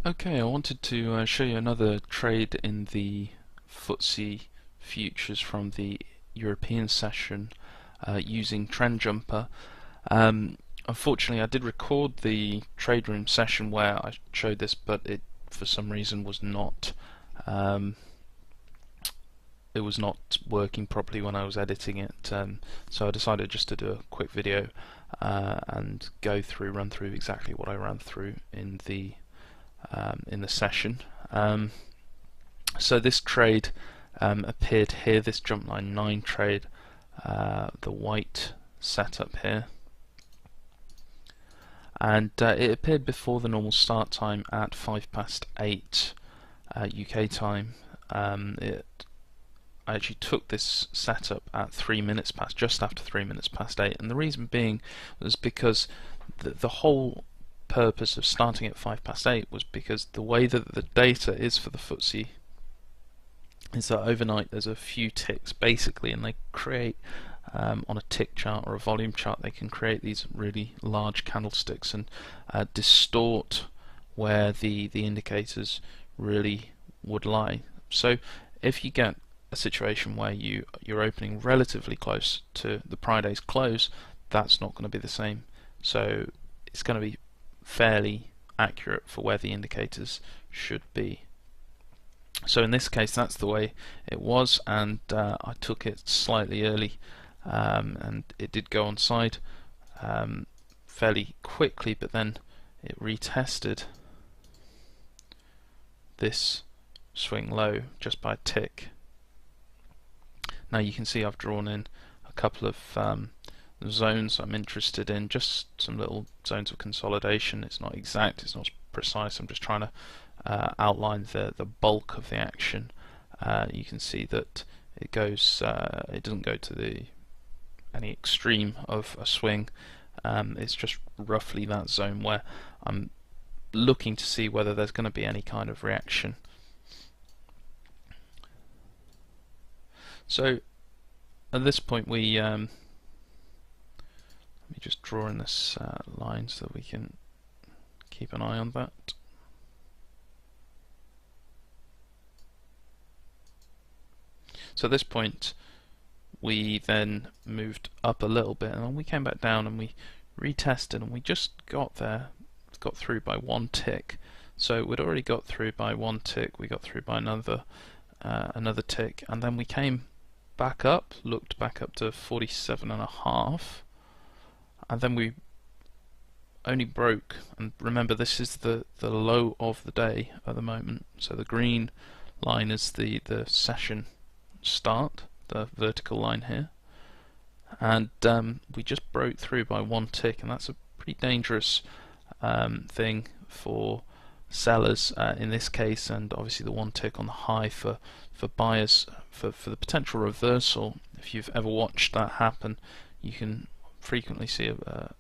Okay, I wanted to show you another trade in the FTSE futures from the European session using Trend Jumper. Unfortunately, I did record the trade room session where I showed this, but it for some reason was not it was not working properly when I was editing it. So I decided just to do a quick video and run through exactly what I ran through in the session. So this trade appeared here, this jump line 9 trade, the white setup here, and it appeared before the normal start time at 8:05 UK time. I actually took this setup at 3 minutes past, just after 3 minutes past 8, and the reason being was because the whole purpose of starting at 8:05 was because the way that the data is for the FTSE is that overnight there's a few ticks basically, and they create on a tick chart or a volume chart, they can create these really large candlesticks and distort where the indicators really would lie. So if you get a situation where you're opening relatively close to the prior day's close, that's not going to be the same. So it's going to be fairly accurate for where the indicators should be. So in this case, that's the way it was, and I took it slightly early, and it did go on side fairly quickly, but then it retested this swing low just by a tick. Now you can see I've drawn in a couple of zones I'm interested in, just some little zones of consolidation. It's not exact, it's not precise, I'm just trying to outline the bulk of the action. You can see that it goes, it doesn't go to any extreme of a swing. It's just roughly that zone where I'm looking to see whether there's going to be any kind of reaction. So at this point let me just draw in this line so that we can keep an eye on that. So at this point we then moved up a little bit, and then we came back down and we retested, and we just got through by one tick. So we'd already got through by one tick, we got through by another tick, and then we came back up, looked back up to 47.5, and then we only broke, and remember this is the low of the day at the moment, so the green line is the session start, the vertical line here, and we just broke through by one tick, and that's a pretty dangerous thing for sellers in this case, and obviously the one tick on the high for buyers for the potential reversal. If you've ever watched that happen, you can frequently see a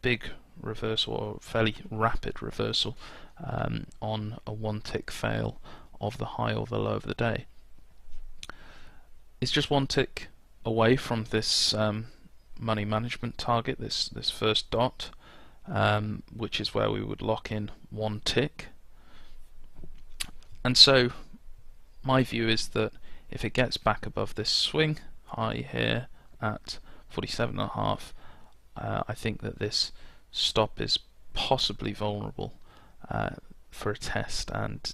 big reversal or fairly rapid reversal on a one tick fail of the high or the low of the day. It's just one tick away from this money management target, this first dot, which is where we would lock in one tick. And so my view is that if it gets back above this swing high here at 47.5, I think that this stop is possibly vulnerable for a test, and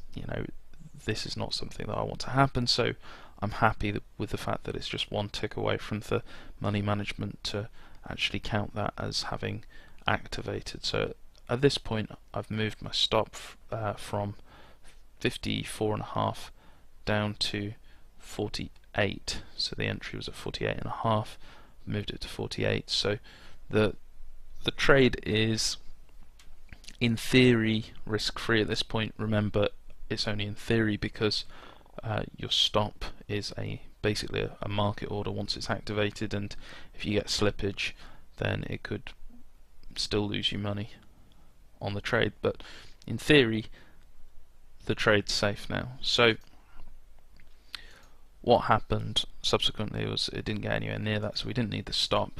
this is not something that I want to happen, so I'm happy with the fact that it's just one tick away from the money management to actually count that as having activated. So at this point I've moved my stop from 54.5 down to 48, so the entry was at 48.5, moved it to 48. So the trade is in theory risk-free at this point. Remember, it's only in theory because your stop is basically a market order once it's activated, and if you get slippage then it could still lose you money on the trade, but in theory the trade's safe now. So what happened subsequently was it didn't get anywhere near that, so we didn't need the stop.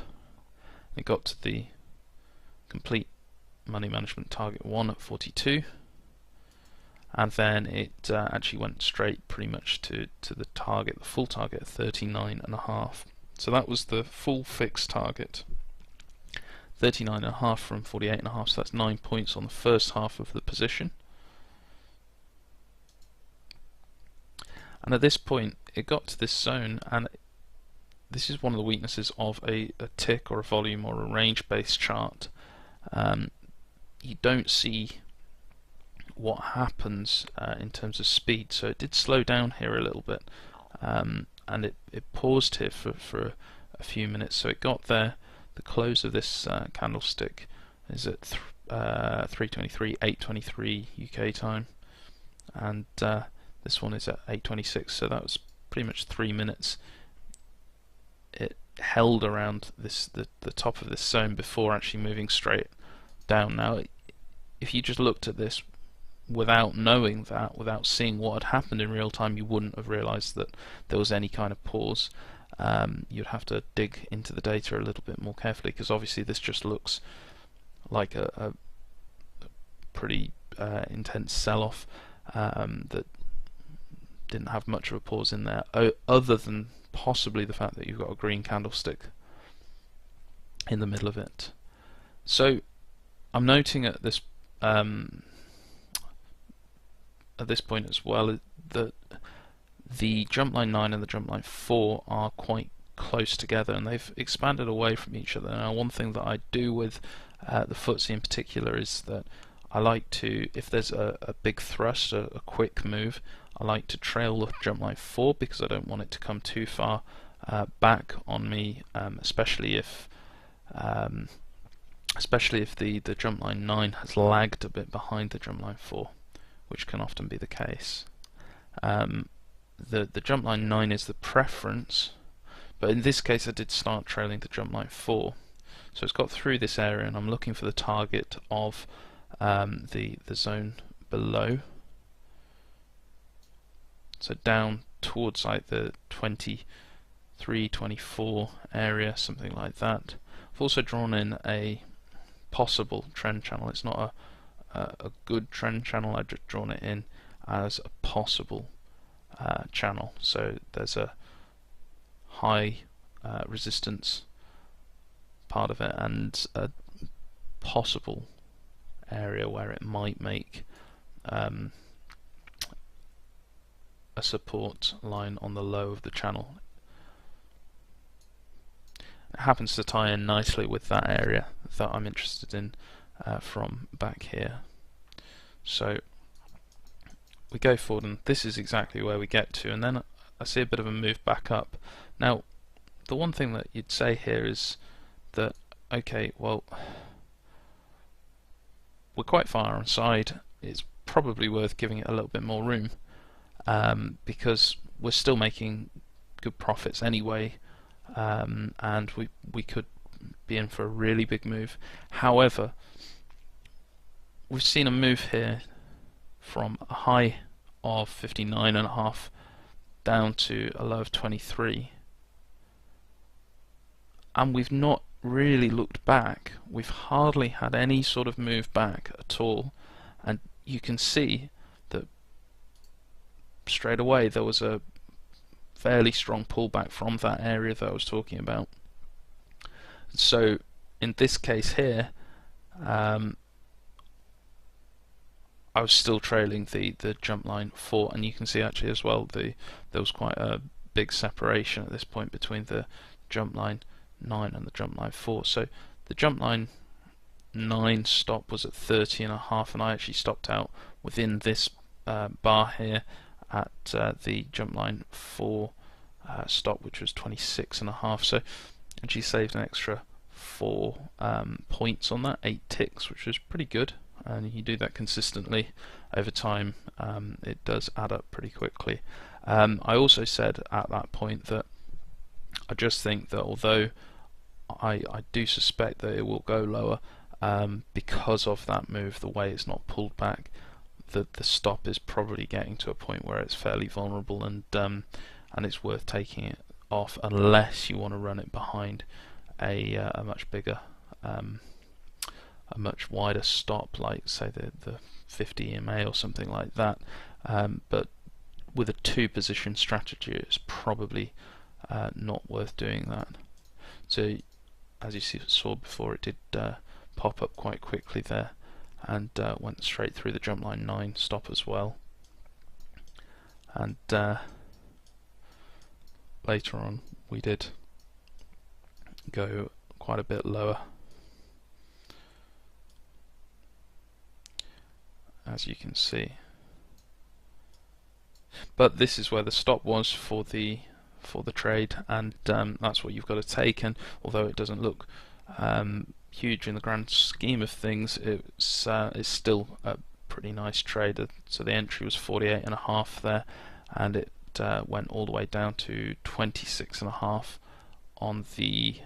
It got to the complete money management target 1 at 42, and then it actually went straight pretty much to the target, the full target of 39.5. So that was the full fixed target. 39.5 from 48.5, so that's 9 points on the first half of the position. And at this point it got to this zone, and this is one of the weaknesses of a tick or a volume or a range based chart. You don't see what happens in terms of speed, so it did slow down here a little bit, and it paused here for a few minutes. So it got there. The close of this candlestick is at 3:23, 8:23 UK time, and this one is at 8:26. So that was pretty much 3 minutes. It held around the top of this zone before actually moving straight down. Now, if you just looked at this without knowing that, without seeing what had happened in real time, you wouldn't have realized that there was any kind of pause. You'd have to dig into the data a little bit more carefully, because obviously this just looks like a pretty intense sell-off that didn't have much of a pause in there, other than possibly the fact that you've got a green candlestick in the middle of it. So I'm noting at this point as well that the jump line 9 and the jump line 4 are quite close together, and they've expanded away from each other. Now, one thing that I do with the FTSE in particular is that I like to, if there's a big thrust, a quick move, I like to trail the jump line 4, because I don't want it to come too far back on me, especially if the jump line 9 has lagged a bit behind the jump line 4, which can often be the case. The jump line 9 is the preference, but in this case I did start trailing the jump line 4. So it's got through this area, and I'm looking for the target of the zone below. So down towards like the 23, 24 area, something like that. I've also drawn in a possible trend channel. It's not a good trend channel, I've just drawn it in as a possible channel. So there's a high resistance part of it, and a possible area where it might make a support line on the low of the channel. It happens to tie in nicely with that area that I'm interested in from back here. So we go forward, and this is exactly where we get to, and then I see a bit of a move back up. Now, the one thing that you'd say here is that, okay, well, we're quite far on side, it's probably worth giving it a little bit more room, because we're still making good profits anyway, and we could be in for a really big move. However, we've seen a move here from a high of 59.5 down to a low of 23, and we've not really looked back. We've hardly had any sort of move back at all, and you can see that straight away there was a fairly strong pullback from that area that I was talking about. So in this case here, I was still trailing the jump line 4, and you can see actually as well there was quite a big separation at this point between the jump line 9 and the jump line 4. So the jump line 9 stop was at 30.5, and I actually stopped out within this bar here at the jump line 4 stop, which was 26.5. So actually saved an extra 4 points on that, 8 ticks, which was pretty good. And you do that consistently over time, it does add up pretty quickly. I also said at that point that I just think that although I do suspect that it will go lower, because of that move, the way it's not pulled back, the stop is probably getting to a point where it's fairly vulnerable, and it's worth taking it off unless you want to run it behind a much bigger, a much wider stop, like say the 50 EMA or something like that, but with a 2-position strategy it's probably not worth doing that. So as you saw before, it did pop up quite quickly there and went straight through the jump line 9 stop as well, and later on we did go quite a bit lower, as you can see. But this is where the stop was for the trade, and that's what you've got to take. And although it doesn't look huge in the grand scheme of things, it's still a pretty nice trade. So the entry was 48.5 there, and it went all the way down to 26.5 on the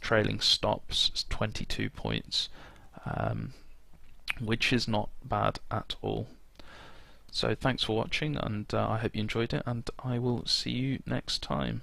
trailing stops, 22 points, which is not bad at all. So thanks for watching, and I hope you enjoyed it, and I will see you next time.